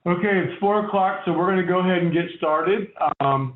Okay, it's 4 o'clock, so we're going to go ahead and get started.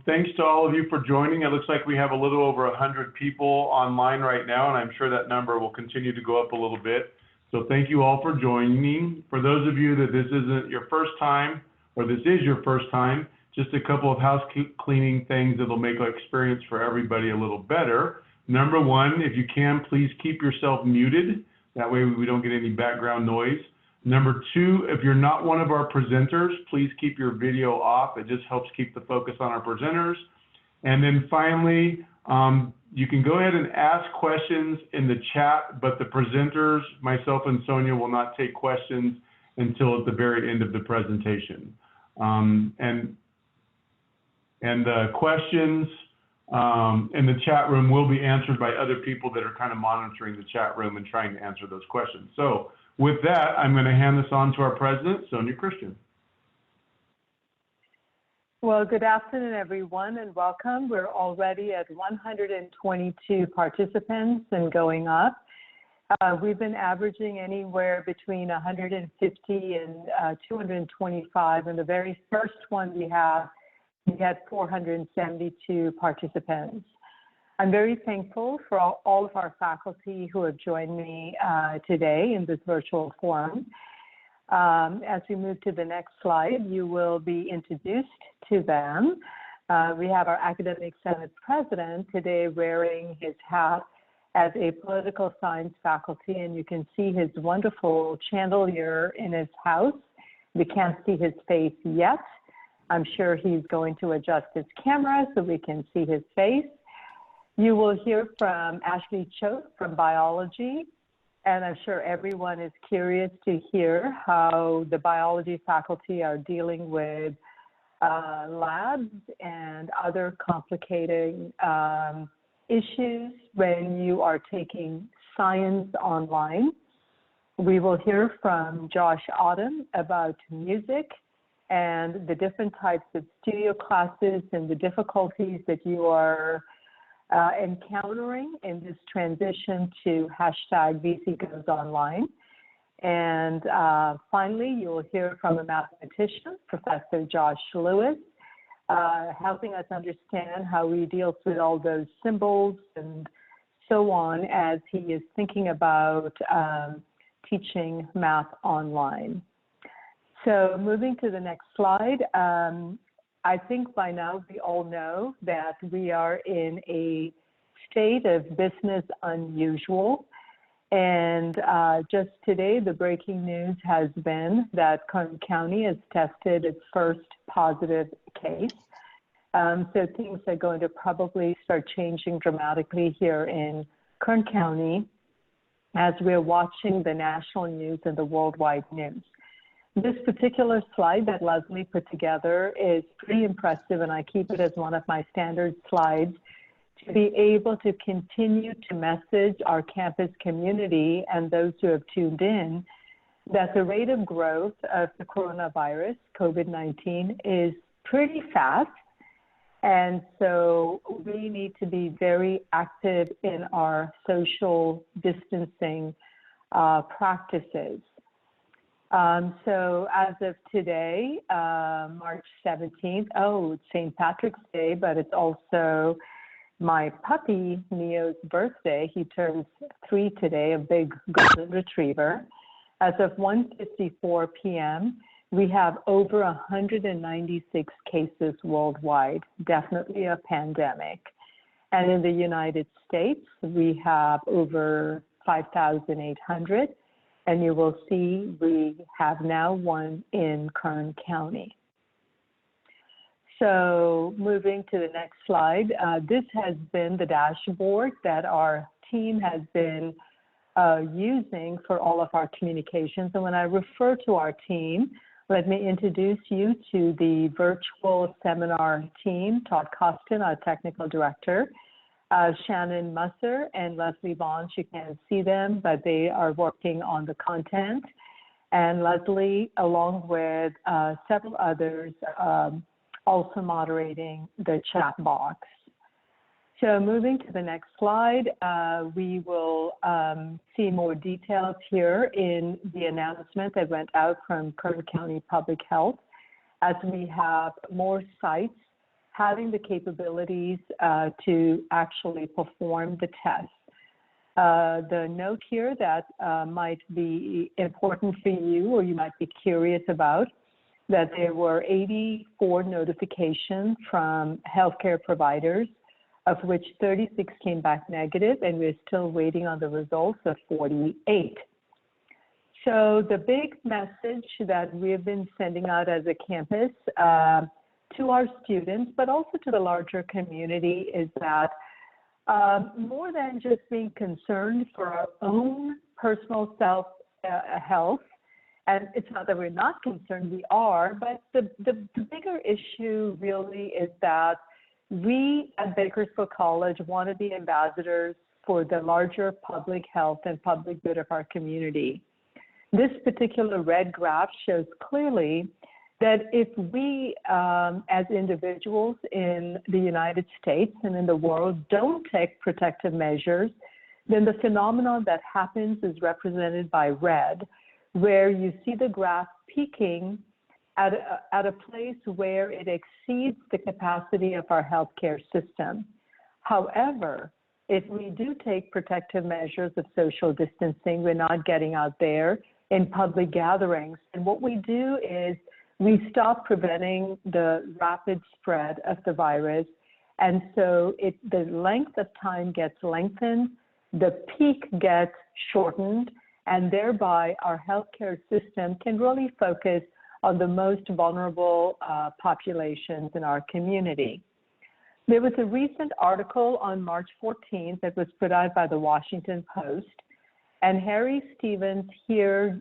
Thanks to all of you for joining. It looks like we have a little over 100 people online right now, and I'm sure that number will continue to go up a little bit. So thank you all for joining. For those of you that this isn't your first time, or this is your first time, just a couple of house cleaning things that'll make our experience for everybody a little better. Number one, if you can, please keep yourself muted. That way we don't get any background noise. Number two, if you're not one of our presenters, please keep your video off. It just helps keep the focus on our presenters. And then finally, you can go ahead and ask questions in the chat, but the presenters, myself and Sonya, will not take questions until at the very end of the presentation. And the questions in the chat room will be answered by other people that are kind of monitoring the chat room and trying to answer those questions. So with that, I'm going to hand this on to our president, Sonya Christian. Well, good afternoon, everyone, and welcome. We're already at 122 participants and going up. We've been averaging anywhere between 150 and 225. And the very first one we had 472 participants. I'm very thankful for all of our faculty who have joined me today in this virtual forum. As we move to the next slide, you will be introduced to them. We have our Academic Senate President today wearing his hat as a political science faculty, and you can see his wonderful chandelier in his house. We can't see his face yet. I'm sure he's going to adjust his camera so we can see his face. You will hear from Ashley Choate from biology, and I'm sure everyone is curious to hear how the biology faculty are dealing with labs and other complicating issues when you are taking science online. We will hear from Josh Autumn about music and the different types of studio classes and the difficulties that you are encountering in this transition to #VCGoesOnline. And finally, you will hear from a mathematician, Professor Josh Lewis, helping us understand how he deals with all those symbols and so on as he is thinking about teaching math online. So moving to the next slide, I think by now we all know that we are in a state of business unusual. And just today, the breaking news has been that Kern County has tested its first positive case. So things are going to probably start changing dramatically here in Kern County as we're watching the national news and the worldwide news. This particular slide that Leslie put together is pretty impressive, and I keep it as one of my standard slides to be able to continue to message our campus community and those who have tuned in that the rate of growth of the coronavirus, COVID-19, is pretty fast. And so we need to be very active in our social distancing practices. So as of today, March 17th, it's St. Patrick's Day, but it's also my puppy, Neo's birthday. He turns 3 today, a big golden retriever. As of 1:54 p.m., we have over 196 cases worldwide, definitely a pandemic. And in the United States, we have over 5,800. And you will see we have now one in Kern County. So moving to the next slide, this has been the dashboard that our team has been using for all of our communications. And when I refer to our team, let me introduce you to the virtual seminar team, Todd Coston, our technical director, Shannon Musser and Leslie Vaughn. You can't see them, but they are working on the content. And Leslie, along with several others, also moderating the chat box. So moving to the next slide, we will see more details here in the announcement that went out from Kern County Public Health. as we have more sites having the capabilities to actually perform the test. The note here that might be important for you or you might be curious about, that there were 84 notifications from healthcare providers, of which 36 came back negative, and we're still waiting on the results of 48. So the big message that we've been sending out as a campus to our students, but also to the larger community, is that more than just being concerned for our own personal health, and it's not that we're not concerned, we are, but the bigger issue really is that we at Bakersfield College want to be ambassadors for the larger public health and public good of our community. This particular red graph shows clearly that if we as individuals in the United States and in the world don't take protective measures, then the phenomenon that happens is represented by red, where you see the graph peaking at a place where it exceeds the capacity of our healthcare system. However, if we do take protective measures of social distancing, we're not getting out there in public gatherings. And what we do is we stop preventing the rapid spread of the virus. And so the length of time gets lengthened, the peak gets shortened, and thereby our healthcare system can really focus on the most vulnerable populations in our community. There was a recent article on March 14th that was put out by the Washington Post, and Harry Stevens here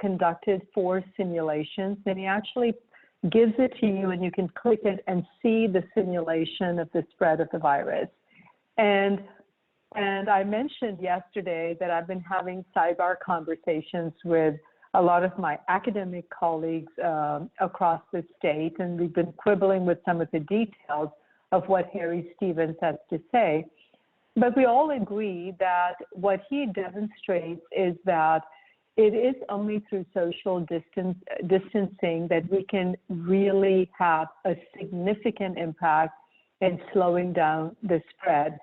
conducted 4 simulations, and he actually gives it to you, and you can click it and see the simulation of the spread of the virus. And I mentioned yesterday that I've been having sidebar conversations with a lot of my academic colleagues across the state, and we've been quibbling with some of the details of what Harry Stevens has to say. But we all agree that what he demonstrates is that it is only through social distancing that we can really have a significant impact in slowing down the spread.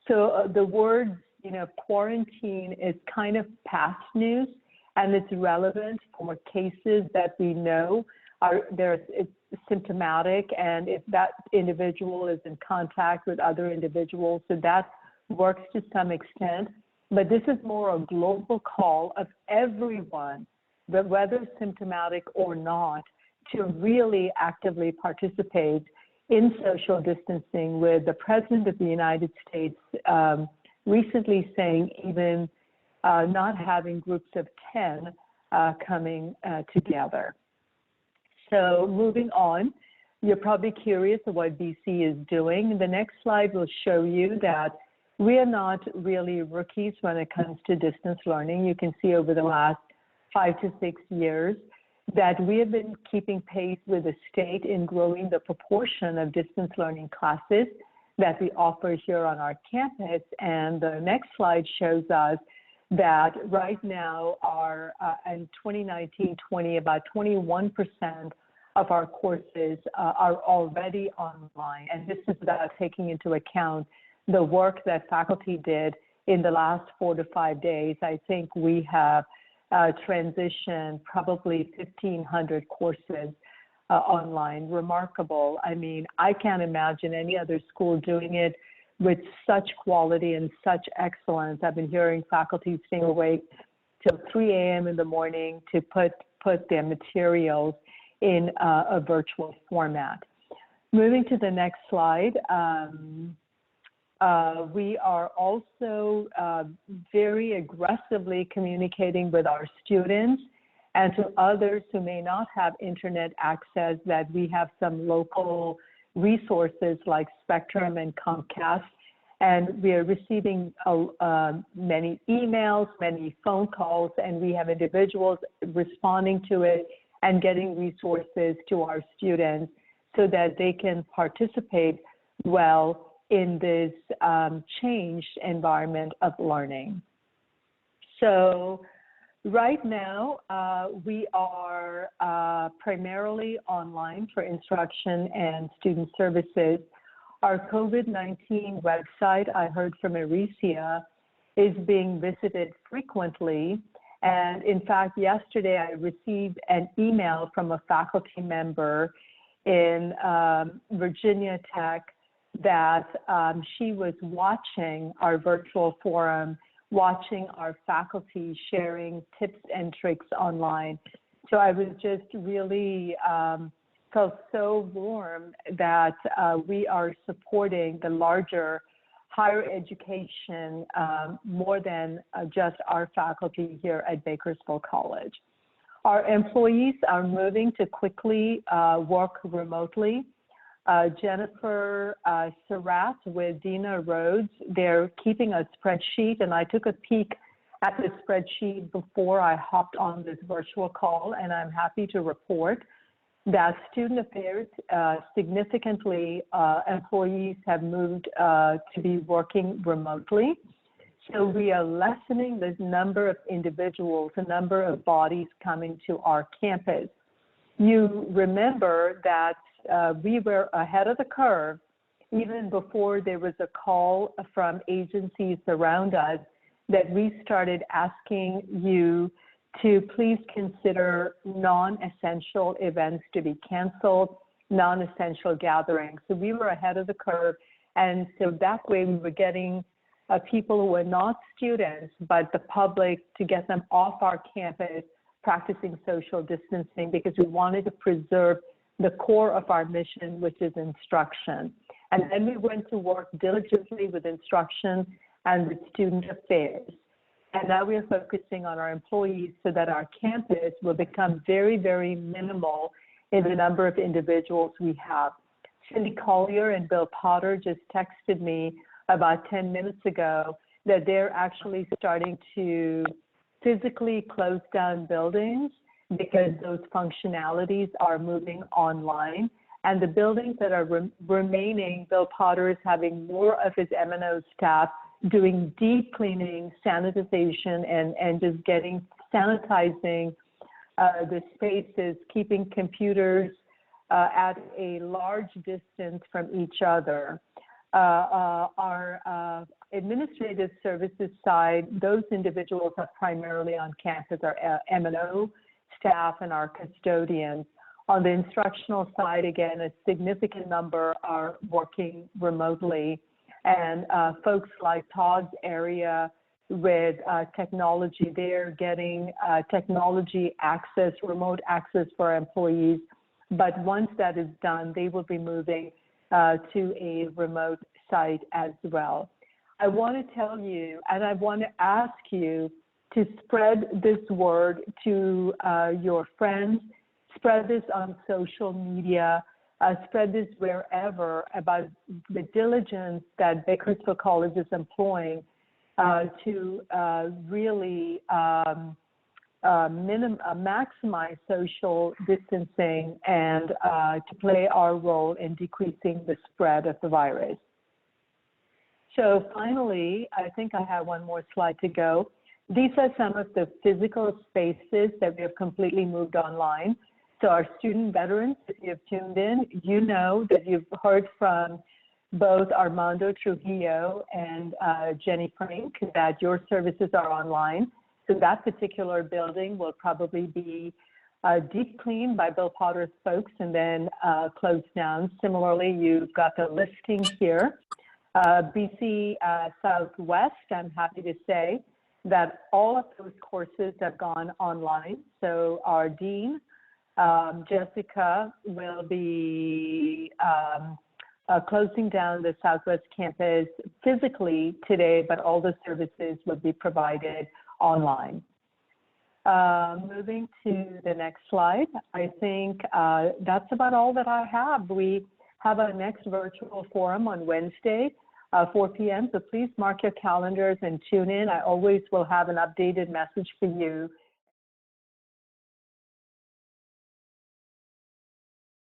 So the word, quarantine is kind of past news, and it's relevant for cases that we know it's symptomatic, and if that individual is in contact with other individuals, so that works to some extent. But this is more a global call of everyone, but whether symptomatic or not, to really actively participate in social distancing, with the President of the United States recently saying even not having groups of 10 coming together. So moving on, you're probably curious of what BC is doing. The next slide will show you that we are not really rookies when it comes to distance learning. You can see over the last 5 to 6 years that we have been keeping pace with the state in growing the proportion of distance learning classes that we offer here on our campus. And the next slide shows us that right now in 2019-20, about 21% of our courses are already online. And this is without taking into account the work that faculty did in the last 4 to 5 days. I think we have transitioned probably 1,500 courses online. Remarkable. I mean, I can't imagine any other school doing it with such quality and such excellence. I've been hearing faculty staying awake till 3 a.m. in the morning to put their materials in a virtual format. Moving to the next slide. We are also very aggressively communicating with our students and to others who may not have internet access, that we have some local resources like Spectrum and Comcast, and we are receiving many emails, many phone calls, and we have individuals responding to it and getting resources to our students so that they can participate well in this changed environment of learning. So Right now, we are primarily online for instruction and student services. Our COVID-19 website, I heard from Aricia, is being visited frequently. And in fact, yesterday I received an email from a faculty member in Virginia Tech that she was watching our virtual forum, watching our faculty sharing tips and tricks online. So I was just really felt so warm that we are supporting the larger higher education more than just our faculty here at Bakersfield College. Our employees are moving to quickly work remotely. Jennifer Surratt with Dina Rhodes, they're keeping a spreadsheet, and I took a peek at the spreadsheet before I hopped on this virtual call, and I'm happy to report that student affairs, significantly, employees have moved to be working remotely. So we are lessening the number of individuals, the number of bodies coming to our campus. You remember that we were ahead of the curve even before there was a call from agencies around us that we started asking you to please consider non-essential events to be canceled, non-essential gatherings. So we were ahead of the curve. And so that way we were getting people who were not students, but the public, to get them off our campus practicing social distancing, because we wanted to preserve the core of our mission, which is instruction. And then we went to work diligently with instruction and with student affairs. And now we are focusing on our employees so that our campus will become very, very minimal in the number of individuals we have. Cindy Collier and Bill Potter just texted me about 10 minutes ago that they're actually starting to physically close down buildings because those functionalities are moving online. And the buildings that are remaining, Bill Potter is having more of his M&O staff doing deep cleaning, sanitization, and just sanitizing the spaces, keeping computers at a large distance from each other. Our administrative services side, those individuals are primarily on campus, our M&O staff and our custodians. On the instructional side, again, a significant number are working remotely. And folks like Todd's area with technology, they're getting technology access, remote access for employees. But once that is done, they will be moving to a remote site as well. I want to tell you, and I want to ask you to spread this word to your friends, spread this on social media, spread this wherever about the diligence that Bakersfield College is employing to really maximize social distancing and to play our role in decreasing the spread of the virus. So finally, I think I have one more slide to go. These are some of the physical spaces that we have completely moved online. So our student veterans, if you have tuned in, you know that you've heard from both Armando Trujillo and Jenny Frank that your services are online. So that particular building will probably be deep cleaned by Bill Potter's folks and then closed down. Similarly, you've got the listing here. BC Southwest, I'm happy to say that all of those courses have gone online. So our dean, Jessica, will be closing down the Southwest campus physically today, but all the services will be provided online. Moving to the next slide, I think that's about all that I have. We have our next virtual forum on Wednesday, 4 p.m., so please mark your calendars and tune in. I always will have an updated message for you